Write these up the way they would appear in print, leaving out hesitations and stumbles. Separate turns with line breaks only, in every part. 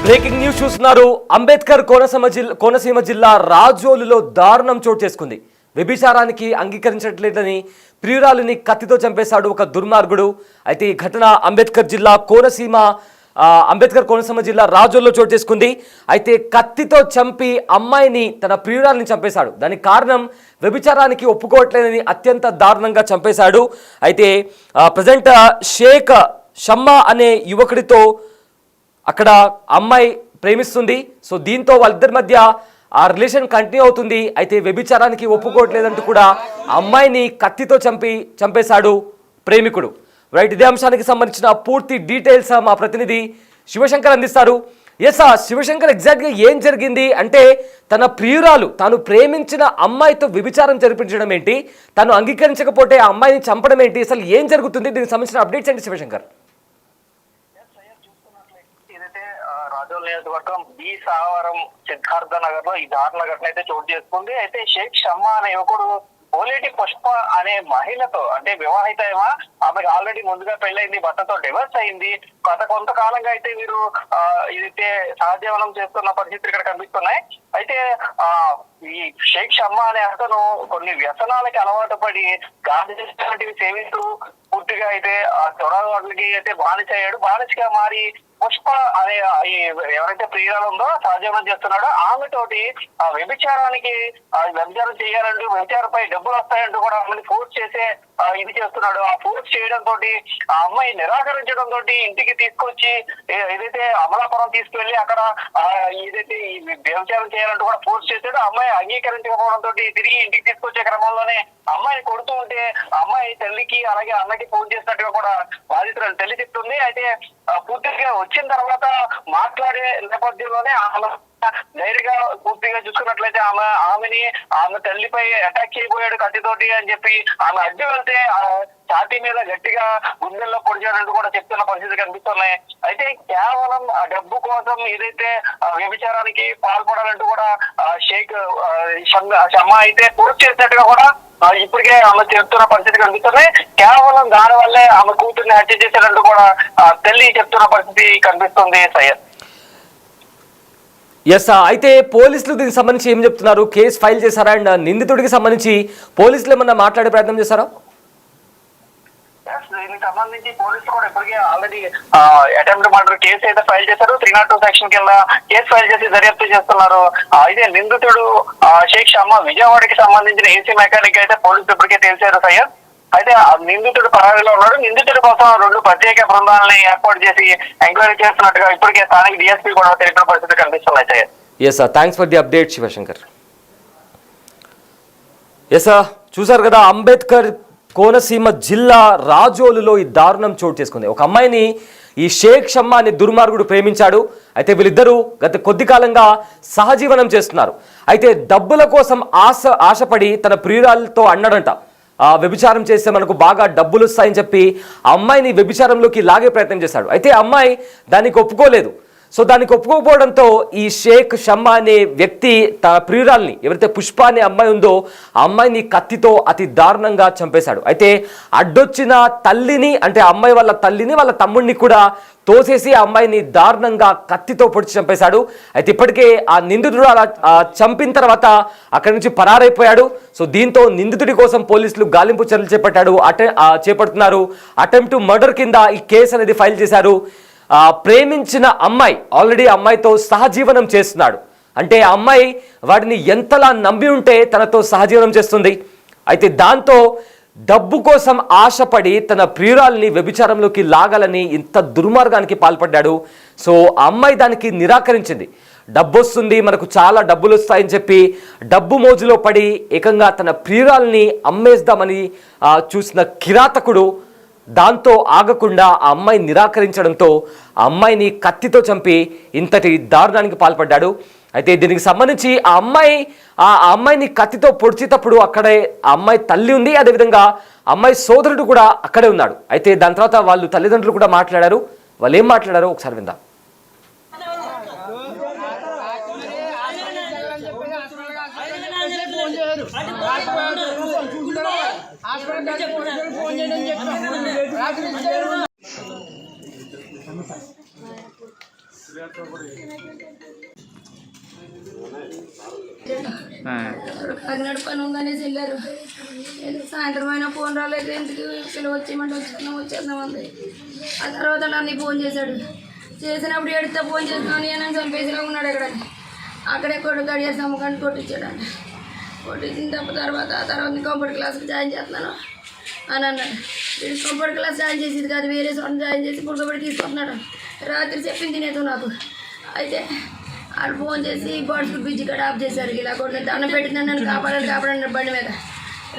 Breaking news చూస్తున్నారు. అంబేద్కర్ కోనసీమ జిల్లా రాజోలులో దారుణం చోటు చేసుకుంది. వ్యభిచారానికి అంగీకరించట్లేదని ప్రియురాలిని కత్తితో చంపేశాడు ఒక దుర్మార్గుడు. అయితే ఈ ఘటన అంబేద్కర్ కోనసీమ జిల్లా రాజోలులో చోటు చేసుకుంది. అయితే కత్తితో చంపి అమ్మాయిని తన ప్రియురాలిని చంపేశాడు. దానికి కారణం వ్యభిచారానికి ఒప్పుకోవట్లేదని అత్యంత దారుణంగా చంపేశాడు. అయితే ప్రజెంట్ షేక్ షమ్మా అనే యువకుడితో అక్కడ అమ్మాయి ప్రేమిస్తుంది. సో దీంతో వాళ్ళిద్దరి మధ్య ఆ రిలేషన్ కంటిన్యూ అవుతుంది. అయితే వ్యభిచారానికి ఒప్పుకోవట్లేదంటూ కూడా అమ్మాయిని కత్తితో చంపేశాడు ప్రేమికుడు. రైట్, ఇదే అంశానికి సంబంధించిన పూర్తి డీటెయిల్స్ మా ప్రతినిధి శివశంకర్ అందిస్తారు. ఎస్ శివశంకర్, ఎగ్జాక్ట్గా ఏం జరిగింది అంటే తన ప్రియురాలు తాను ప్రేమించిన అమ్మాయితో వ్యభిచారం జరిపించడం ఏంటి, తను అంగీకరించకపోతే ఆ అమ్మాయిని చంపడం ఏంటి, అసలు ఏం జరుగుతుంది, దీనికి సంబంధించిన అప్డేట్స్ ఏంటి శివశంకర్?
రాజోల్ నియోజకవర్గం బి సావరం సిద్ధార్థ నగర్ లో ఈ దారుణ ఘటన అయితే చోటు చేసుకుంది. అయితే షేక్ షమ్మా అనే యువకుడు పోలేటి పుష్ప అనే మహిళతో, అంటే వివాహితమా, ఆమెకు ఆల్రెడీ ముందుగా పెళ్ళైంది, భర్తతో డివర్స్ అయింది. గత కొంతకాలంగా అయితే వీరు ఇదైతే సహజీవనం చేస్తున్న పరిస్థితులు ఇక్కడ కనిపిస్తున్నాయి. అయితే ఈ షేక్ షమ్మా అనే అతను కొన్ని వ్యసనాలకి అలవాటు పడి గాంధీ సేవిస్తూ పూర్తిగా అయితే ఆ చొరవాట్లకి అయితే బానిసయ్యాడు. బానిసగా మారి పుష్ప అనే ఎవరైతే ప్రియురాలు ఉందో సహజీవనం చేస్తున్నాడో ఆమెతోటి వ్యభిచారానికి వ్యభిచారం చేయాలంటూ, వ్యభిచారంపై డబ్బులు వస్తాయంటూ కూడా ఆమెను ఫోర్స్ చేసే ఇది చేస్తున్నాడు. ఆ ఫోర్స్ చేయడం తోటి ఆ అమ్మాయి నిరాకరించడం తోటి ఇంటికి తీసుకొచ్చి ఏదైతే అమలాపురం తీసుకువెళ్ళి అక్కడ ఏదైతే ఈ వ్యభిచారం చేయాలంటూ కూడా ఫోర్స్ చేశాడో అమ్మాయి అంగీకరించకపోవడం తోటి తిరిగి ఇంటికి తీసుకొచ్చే క్రమంలోనే అమ్మాయిని కొడుతూ ఉంటే అమ్మాయి తల్లికి అలాగే అన్నకి ఫోన్ చేసినట్టుగా కూడా బాధితురాలు తల్లి చెప్తుంది. అయితే పూర్తిగా వచ్చిన తర్వాత మాట్లాడే నేపథ్యంలోనే ఆమె ధైర్యంగా పూర్తిగా చూసుకున్నట్లయితే ఆమె తల్లిపై అటాక్ చేయబోయాడు కత్తితోటి అని చెప్పి ఆమె అడ్డు వెళ్తే ఛాతీ మీద గట్టిగా గుండెల్లో పొడిచాడంటూ కూడా చెప్తున్న పరిస్థితి కనిపిస్తున్నాయి. అయితే కేవలం ఆ డబ్బు కోసం ఏదైతే వ్యభిచారానికి పాల్పడాలంటూ కూడా షేక్ షమ్మా అయితే పూర్తి చేసినట్టుగా కూడా ఇప్పటికే ఆమె చెప్తున్న పరిస్థితి కనిపిస్తున్నాయి. కేవలం దాని వల్లే ఆమె కూతుర్ని హత్య చేశారంటూ కూడా తల్లి చెప్తున్న పరిస్థితి కనిపిస్తుంది. సయ్యద్,
ఎస్, అయితే పోలీసులు దీనికి సంబంధించి ఏం చెప్తున్నారు? కేసు ఫైల్ చేశారా? అండ్ నిందితుడికి సంబంధించి పోలీసులు ఏమన్నా మాట్లాడే ప్రయత్నం చేశారా?
దీనికి సంబంధించి పోలీసులు కూడా ఇప్పటికే ఆల్రెడీ అటెంప్ట్ మర్డర్ కేసు అయితే ఫైల్ చేశారు. 302 సెక్షన్ కింద కేసు ఫైల్ చేసి దర్యాప్తు చేస్తున్నారు. అయితే నిందితుడు షేక్ షమ్మా విజయవాడకి సంబంధించిన ఏసీ మెకానిక్ అయితే పోలీసులు ఇప్పటికే తెలిసారు. సయ్యద్, అయితే నిందితుడు పరారీలో ఉన్నాడు. నిందితుడి కోసం 2 ప్రత్యేక బృందాలని ఏర్పాటు చేసి ఎంక్వైరీ చేస్తున్నట్టుగా ఇప్పటికే స్థానిక డిఎస్పీ కూడా తెలిపిన పరిస్థితి కనిపిస్తున్నాయి. Syed,
yes sir, thanks for the update Shivashankar. Yes sir, చూసారు కదా, అంబేద్కర్ కోనసీమ జిల్లా రాజోలులో ఈ దారుణం చోటు చేసుకుంది. ఒక అమ్మాయిని ఈ షేక్ షమ్మా అనే దుర్మార్గుడు ప్రేమించాడు. అయితే వీళ్ళిద్దరూ గత కొద్ది కాలంగా సహజీవనం చేస్తున్నారు. అయితే డబ్బుల కోసం ఆశపడి తన ప్రియురాలతో అన్నాడంట, వ్యభిచారం చేస్తే మనకు బాగా డబ్బులు వస్తాయని చెప్పి ఆ అమ్మాయిని వ్యభిచారంలోకి లాగే ప్రయత్నం చేశాడు. అయితే ఆ అమ్మాయి దానికి ఒప్పుకోలేదు. సో దానికి ఒప్పుకోకపోవడంతో ఈ షేక్ షమ్మా అనే వ్యక్తి తన ప్రియురాల్ని, ఎవరైతే పుష్ప అనే అమ్మాయి ఉందో ఆ అమ్మాయిని కత్తితో అతి దారుణంగా చంపేశాడు. అయితే అడ్డొచ్చిన తల్లిని, అంటే ఆ అమ్మాయి వాళ్ళ తల్లిని, వాళ్ళ తమ్ముడిని కూడా తోసేసి ఆ అమ్మాయిని దారుణంగా కత్తితో పొడిచి చంపేశాడు. అయితే ఇప్పటికే ఆ నిందితుడు అలా చంపిన తర్వాత అక్కడి నుంచి పరారైపోయాడు. సో దీంతో నిందితుడి కోసం పోలీసులు గాలింపు చర్యలు చేపడుతున్నారు. అటెంప్ట్ మర్డర్ కింద ఈ కేసు అనేది ఫైల్ చేశారు. ప్రేమించిన అమ్మాయి ఆల్రెడీ అమ్మాయితో సహజీవనం చేస్తున్నాడు. అంటే ఆ అమ్మాయి వాడిని ఎంతలా నమ్మి ఉంటే తనతో సహజీవనం చేస్తుంది. అయితే దాంతో డబ్బు కోసం ఆశపడి తన ప్రియురాల్ని వ్యభిచారంలోకి లాగాలని ఇంత దుర్మార్గానికి పాల్పడ్డాడు. సో ఆ అమ్మాయి దానికి నిరాకరించింది. డబ్బు వస్తుంది, మనకు చాలా డబ్బులు వస్తాయని చెప్పి డబ్బు మోజులో పడి ఏకంగా తన ప్రియురాల్ని అమ్మేద్దామని చూసిన కిరాతకుడు దాంతో ఆగకుండా ఆ అమ్మాయి నిరాకరించడంతో ఆ అమ్మాయిని కత్తితో చంపి ఇంతటి దారుణానికి పాల్పడ్డాడు. అయితే దీనికి సంబంధించి ఆ అమ్మాయిని కత్తితో పొడిచేటప్పుడు అక్కడే ఆ అమ్మాయి తల్లి ఉంది, అదేవిధంగా అమ్మాయి సోదరుడు కూడా అక్కడే ఉన్నాడు. అయితే దాని తర్వాత వాళ్ళు తల్లిదండ్రులు కూడా మాట్లాడారు. వాళ్ళు ఏం మాట్లాడారో ఒకసారి విందాం.
కాకినాడ పని ఉందనేసి వెళ్ళారు. సాయంత్రం అయినా ఫోన్ రాలేదు. ఎందుకు పిల్లలు వచ్చేయమంటే వచ్చేద్దాం అంది. ఆ తర్వాత నన్ను ఫోన్ చేశాడు. చేసినప్పుడు ఎడితే ఫోన్ చేస్తున్నాను నేను చంపేసిలో ఉన్నాడు. అక్కడ అక్కడే గడియారు అమ్మకాన్ని కొట్టించాడు. కొట్టించిన తర్వాత కంప్యూటర్ క్లాస్కి జాయిన్ చేస్తున్నాను అని అన్నాడు. వీడు కంప్యూటర్ క్లాస్ జాయిన్ చేసేది కాదు, వేరే చోట జాయిన్ చేసి పుడకబడి తీసుకుంటున్నాడు. రాత్రి చెప్పింది తినేదు నాకు. అయితే వాళ్ళు ఫోన్ చేసి బాడ్స్ బిజీ కాడ ఆఫ్ చేశారు. ఇలా కొట్టిన దండం పెట్టిన నన్ను కాపాడండి బండి మీద.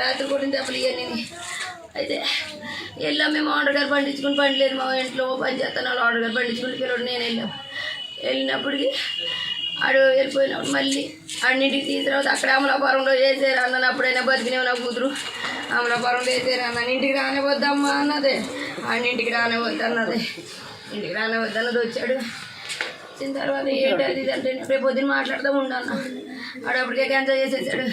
రాత్రి కొట్టిన దెబ్బలు ఇవన్నీ. అయితే వెళ్ళాం మేము. ఆర్డర్ గారు పండించుకుని బండి లేదు మా ఇంట్లో పని చేస్తాను. వాళ్ళు ఆర్డర్ గారు పండించుకుని పిల్లడు నేను వెళ్ళినప్పటికీ ఆడు వెళ్ళిపోయినప్పుడు మళ్ళీ అన్నింటికి తీసిన తర్వాత అక్కడ అమలాపురంలో వేసారు అన్నాను. అప్పుడైనా బతికినేవు నా కూతురు. అమలాపురంలో వేసారు అన్నాను. ఇంటికి రానివద్దమ్మా అన్నదే. అన్నింటికి రానివద్దు అన్నది. ఇంటికి రానివద్దు అన్నది. వచ్చాడు. వచ్చిన తర్వాత ఏంటి అది అంటే రేపు పొద్దున్న మాట్లాడుతూ ఉన్నాను. ఆడు అప్పటికే గంజా చేసేసాడు.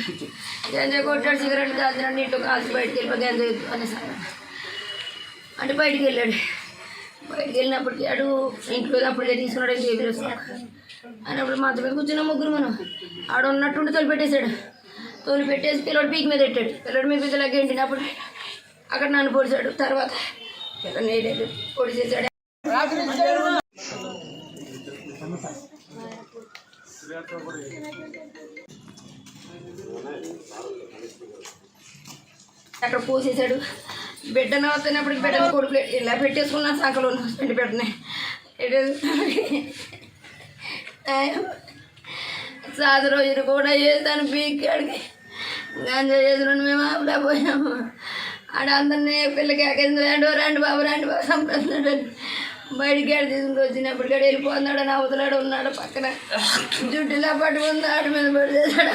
గంజా కొట్టాడు. సిగరెట్ కాల్చినాడు. ఇంట్లో కాల్చి బయటికి వెళ్ళిపోయి గంజా అనేసి అంటే బయటికి వెళ్ళాడు. బయటికి వెళ్ళినప్పటికీ ఆడు ఇంట్లో అప్పటికే తీసుకున్నాడు. ఇంటి ఎదురు అన్నప్పుడు మంచం మీద కూర్చున్న ముగ్గురు మనం ఆడు ఉన్నట్టుండి తోలిపెట్టేశాడు. తోలిపెట్టేసి పిల్లడు పీక్ మీద పెట్టాడు. పిల్లడు మీ పిల్లలకి గెంటినప్పుడు అక్కడ నన్ను పొడిచాడు. తర్వాత పిల్లలు పొడిచేసాడు. అక్కడ పోసేసాడు. బిడ్డను వస్తున్నప్పటికి బిడ్డను కొడుకులు ఇలా పెట్టేసుకున్నాను. సంకలో పెట్టి పెట్టినాయి సాది రోజులు కూడా చేస్తాను. పీక్కాడికి గంజా చేసినాను. మేము అప్పుడే పోయాము. ఆడ అందరినీ పిల్లకి రండి బాబు సంపేస్తున్నాడు. బయటికి ఆడ తీసుకుని వచ్చినప్పుడు కూడా వెళ్ళిపోతున్నాడు. అని అవతలాడు ఉన్నాడు పక్కన. జుట్టులా పట్టుకుంది. ఆడ మీద పొడి చేశాడు.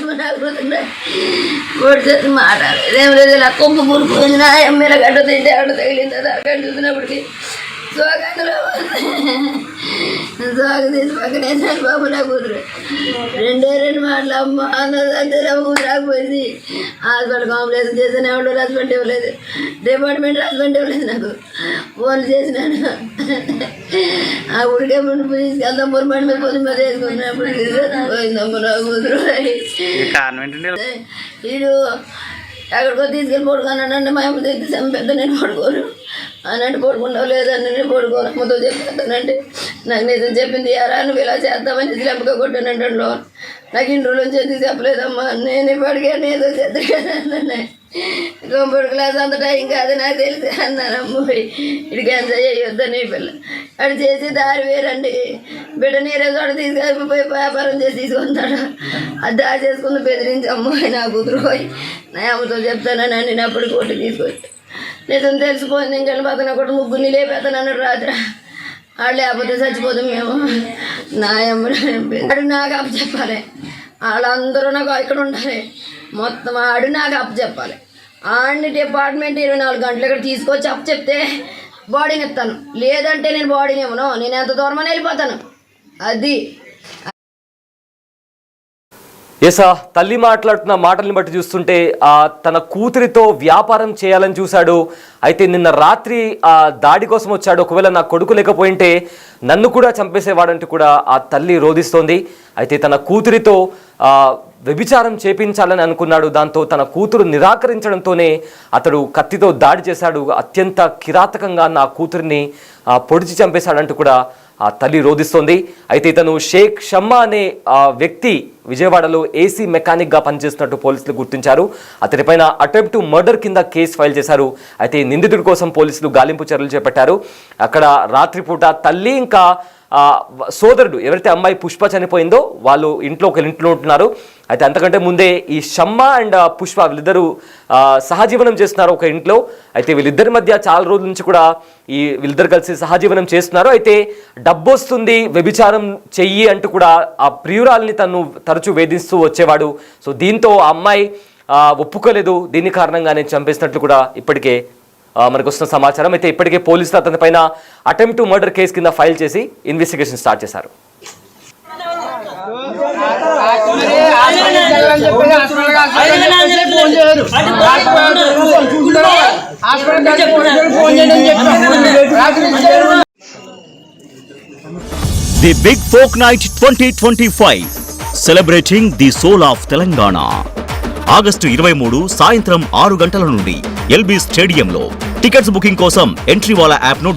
పొడి చేసి మాట్లాడలేదు. ఏం లేదు. ఇలా కొమ్ము మురిపోయింది. నా ఎమ్మెల్యే గడ్డ తింటే ఆడ తగిలింది. అది అక్కడ చూసినప్పటికి సోగంలో సోగ తీసి పక్కన వేసాడు. బాబు నా కూతురు రెండు మాటలు అమ్మ అన్నదంటే కూతురు రాకపోయింది. హాస్పిటల్ కాంప్లెక్స్ చేసిన ఎవరు హస్బెండ్ ఇవ్వలేదు. డిపార్ట్మెంట్ హస్బెండ్ ఇవ్వలేదు. నాకు ఫోన్ చేసినాను. ఆ ఉడికే ముందు తీసుకెళ్దాం. పొరపాటు మీద పొద్దు మీద వేసుకున్నప్పుడు పోయిందమ్మ నా కూతురు. వీడు ఎక్కడికో తీసుకెళ్ళి పడుకున్నానంటే మా అమ్మ తెచ్చి చంపేద్దా నేను పడుకోను అన్నట్టు పడుకుంటావు లేదని నేను పడుకోను. అమ్మతో చెప్పేస్తానంటే నాకు నిజం చెప్పింది. ఎరా నువ్వు ఇలా చేద్దామని లెంపగా కొట్టానంటే నాకు ఇంట్లో నుంచి ఎందుకు చెప్పలేదమ్మా. నేను పడిగాను ఏదో చేద్దాను. కంప్యూటర్ క్లాస్ అంత టైం కాదు నాకు తెలిసి అన్నానమ్మ. ఇడికి ఎంజాయ్ చేయొద్దని పిల్ల అటు చేసి దారి వేరండి. బిడ్డ నీరే చోట తీసుకెళ్ళిపోయి వ్యాపారం చేసి తీసుకుంటాడు. అది దారి చేసుకుని బెదిరించి అమ్మాయి నా కూతురు పోయి నా అమ్మతో చెప్తానని నేను అప్పుడు కొట్టి తీసుకొచ్చి నిజం తెలిసిపోయింది. ఇంకెళ్ళి పక్కన ఒకటి ముగ్గురిని లేపేస్తాను అన్నాడు రాత్రి. ఆడు లేకపోతే చచ్చిపోతాం మేము. నా అమ్మ నాకు అప్పు చెప్పాలి. వాళ్ళందరూ నాకు ఇక్కడ ఉండాలి. మొత్తం ఆడు నాకు అప్పు చెప్పాలి. ఆడిని డిపార్ట్మెంట్ 24 గంటలు ఇక్కడ తీసుకొచ్చి అప్పు చెప్తే బాడీని ఇస్తాను. లేదంటే నేను బాడీని ఇవ్వను. నేను ఎంత దూరమని వెళ్ళిపోతాను. అది
ఎసా తల్లి మాట్లాడుతున్న మాటల్ని బట్టి చూస్తుంటే తన కూతురితో వ్యాపారం చేయాలని చూశాడు. అయితే నిన్న రాత్రి ఆ దాడి కోసం వచ్చాడు. ఒకవేళ నా కొడుకు లేకపోయింటే నన్ను కూడా చంపేసేవాడంటూ కూడా ఆ తల్లి రోధిస్తోంది. అయితే తన కూతురితో వ్యభిచారం చేపించాలని అనుకున్నాడు. దాంతో తన కూతురు నిరాకరించడంతోనే అతడు కత్తితో దాడి చేశాడు. అత్యంత కిరాతకంగా నా కూతురిని పొడిచి చంపేశాడంటూ కూడా ఆ తల్లి రోధిస్తోంది. అయితే ఇతను షేక్ షమ్మా అనే వ్యక్తి విజయవాడలో ఏసీ మెకానిక్గా పనిచేస్తున్నట్టు పోలీసులు గుర్తించారు. అతనిపైన అటెంప్ట్ టు మర్డర్ కింద కేసు ఫైల్ చేశారు. అయితే నిందితుడి కోసం పోలీసులు గాలింపు చర్యలు చేపట్టారు. అక్కడ రాత్రిపూట తల్లి ఇంకా సోదరుడు ఎవరైతే అమ్మాయి పుష్ప చనిపోయిందో వాళ్ళు ఒక ఇంట్లో ఉంటున్నారు. అయితే అంతకంటే ముందే ఈ షమ్మా అండ్ పుష్ప వీళ్ళిద్దరూ సహజీవనం చేస్తున్నారు ఒక ఇంట్లో. అయితే వీళ్ళిద్దరి మధ్య చాలా రోజుల నుంచి కూడా వీళ్ళిద్దరు కలిసి సహజీవనం చేస్తున్నారు. అయితే డబ్బు వస్తుంది వ్యభిచారం చెయ్యి అంటూ కూడా ఆ ప్రియురాల్ని తను తరచూ వేధిస్తూ వచ్చేవాడు. సో దీంతో ఆ అమ్మాయి ఒప్పుకోలేదు. దీని కారణంగానే చంపేసినట్లు కూడా ఇప్పటికే మనకు వస్తున్న సమాచారం. అయితే ఇప్పటికే పోలీసులు అతని పైన అటెంప్ట్ టు మర్డర్ కేసు కింద ఫైల్ చేసి ఇన్వెస్టిగేషన్ స్టార్ట్ చేశారు.
Hospital the big folk night 2025 celebrating the soul of Telangana. August 23 సాయంత్రం 6 గంటల నుండి ఎల్బీ స్టేడియంలో. టికెట్స్ బుకింగ్ కోసం ఎంట్రీవాలా యాప్ను